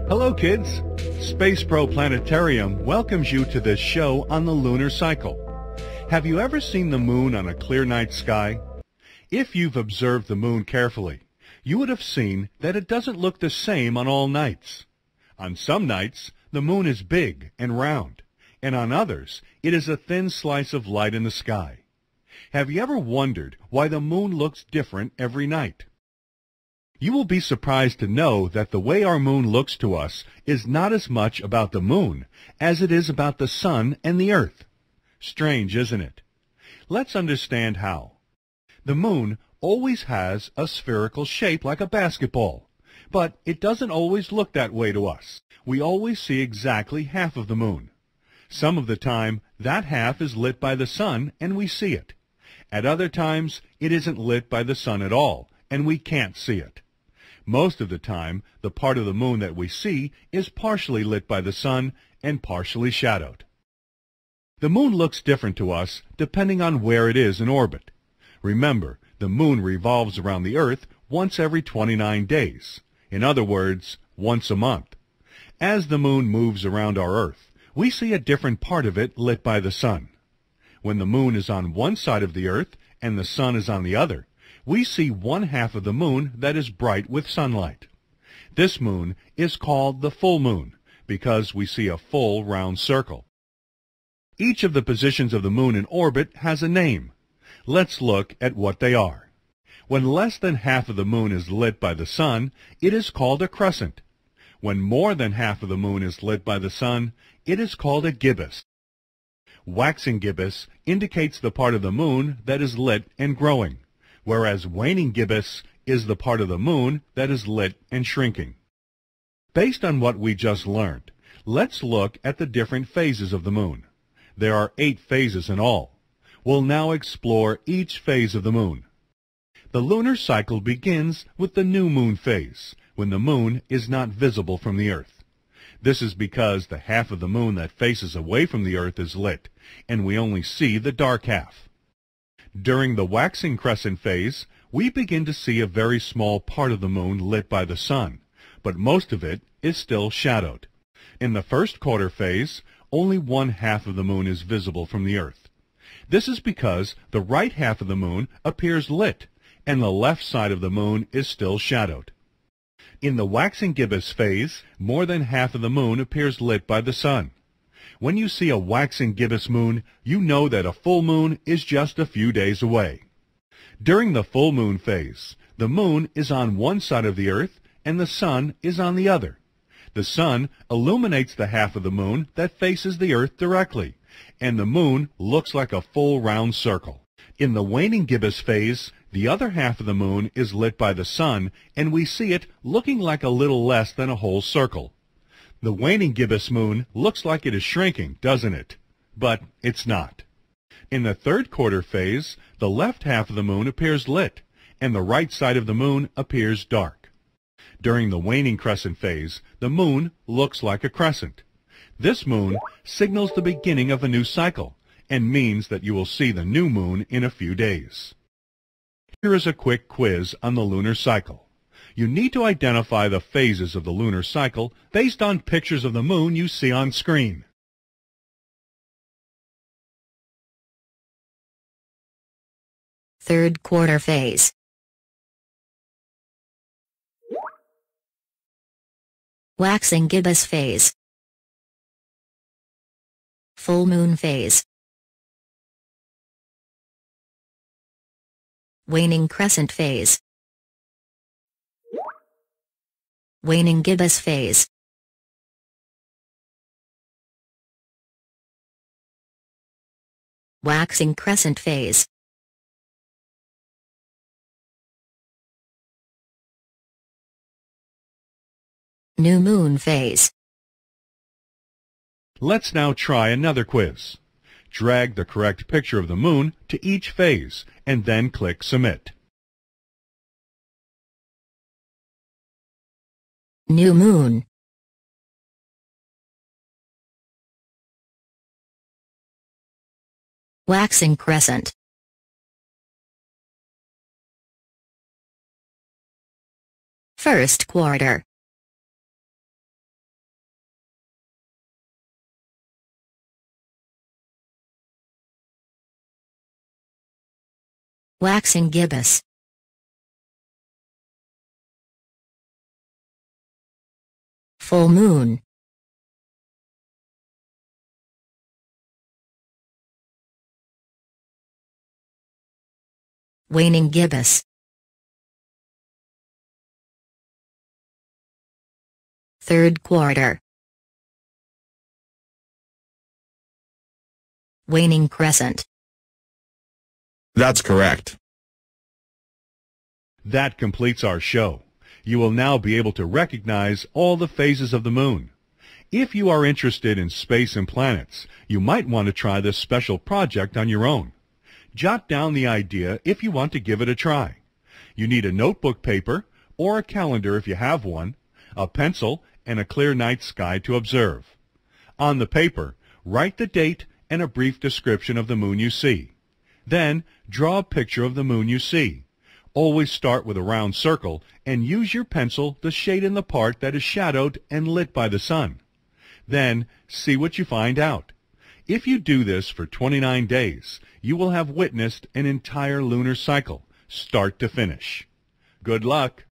Hello kids! Space Pro Planetarium welcomes you to this show on the lunar cycle. Have you ever seen the moon on a clear night sky? If you've observed the moon carefully, you would have seen that it doesn't look the same on all nights. On some nights, the moon is big and round, and on others, it is a thin slice of light in the sky. Have you ever wondered why the moon looks different every night? You will be surprised to know that the way our moon looks to us is not as much about the moon as it is about the sun and the earth. Strange, isn't it? Let's understand how. The moon always has a spherical shape like a basketball, but it doesn't always look that way to us. We always see exactly half of the moon. Some of the time, that half is lit by the sun and we see it. At other times, it isn't lit by the sun at all, and we can't see it. Most of the time, the part of the moon that we see is partially lit by the sun and partially shadowed. The moon looks different to us depending on where it is in orbit. Remember, the moon revolves around the Earth once every 29 days. In other words, once a month. As the moon moves around our Earth, we see a different part of it lit by the sun. When the moon is on one side of the Earth and the sun is on the other, we see one half of the moon that is bright with sunlight. This moon is called the full moon because we see a full round circle. Each of the positions of the moon in orbit has a name. Let's look at what they are. When less than half of the moon is lit by the sun, it is called a crescent. When more than half of the moon is lit by the sun, it is called a gibbous. Waxing gibbous indicates the part of the moon that is lit and growing, whereas waning gibbous is the part of the moon that is lit and shrinking. Based on what we just learned, let's look at the different phases of the moon. There are 8 phases in all. We'll now explore each phase of the moon. The lunar cycle begins with the new moon phase, when the moon is not visible from the Earth. This is because the half of the moon that faces away from the Earth is lit, and we only see the dark half. During the waxing crescent phase, we begin to see a very small part of the moon lit by the sun, but most of it is still shadowed. In the first quarter phase, only one half of the moon is visible from the Earth. This is because the right half of the moon appears lit, and the left side of the moon is still shadowed. In the waxing gibbous phase, more than half of the moon appears lit by the sun. When you see a waxing gibbous moon, you know that a full moon is just a few days away. During the full moon phase, the moon is on one side of the Earth and the sun is on the other. The sun illuminates the half of the moon that faces the Earth directly, and the moon looks like a full round circle. In the waning gibbous phase, the other half of the moon is lit by the sun, and we see it looking like a little less than a whole circle. The waning gibbous moon looks like it is shrinking, doesn't it? But it's not. In the third quarter phase, the left half of the moon appears lit, and the right side of the moon appears dark. During the waning crescent phase, the moon looks like a crescent. This moon signals the beginning of a new cycle, and means that you will see the new moon in a few days. Here is a quick quiz on the lunar cycle. You need to identify the phases of the lunar cycle based on pictures of the moon you see on screen. Third quarter phase. Waxing gibbous phase. Full moon phase. Waning crescent phase. Waning gibbous phase. Waxing crescent phase. New moon phase. Let's now try another quiz. Drag the correct picture of the moon to each phase, and then click Submit. New moon. Waxing crescent. First quarter. Waxing gibbous. Full moon. Waning gibbous. Third quarter. Waning crescent. That's correct. That completes our show. You will now be able to recognize all the phases of the moon. If you are interested in space and planets, you might want to try this special project on your own. Jot down the idea if you want to give it a try. You need a notebook paper, or a calendar if you have one, a pencil, and a clear night sky to observe. On the paper, write the date and a brief description of the moon you see. Then, draw a picture of the moon you see. Always start with a round circle and use your pencil to shade in the part that is shadowed and lit by the sun. Then, see what you find out. If you do this for 29 days, you will have witnessed an entire lunar cycle, start to finish. Good luck!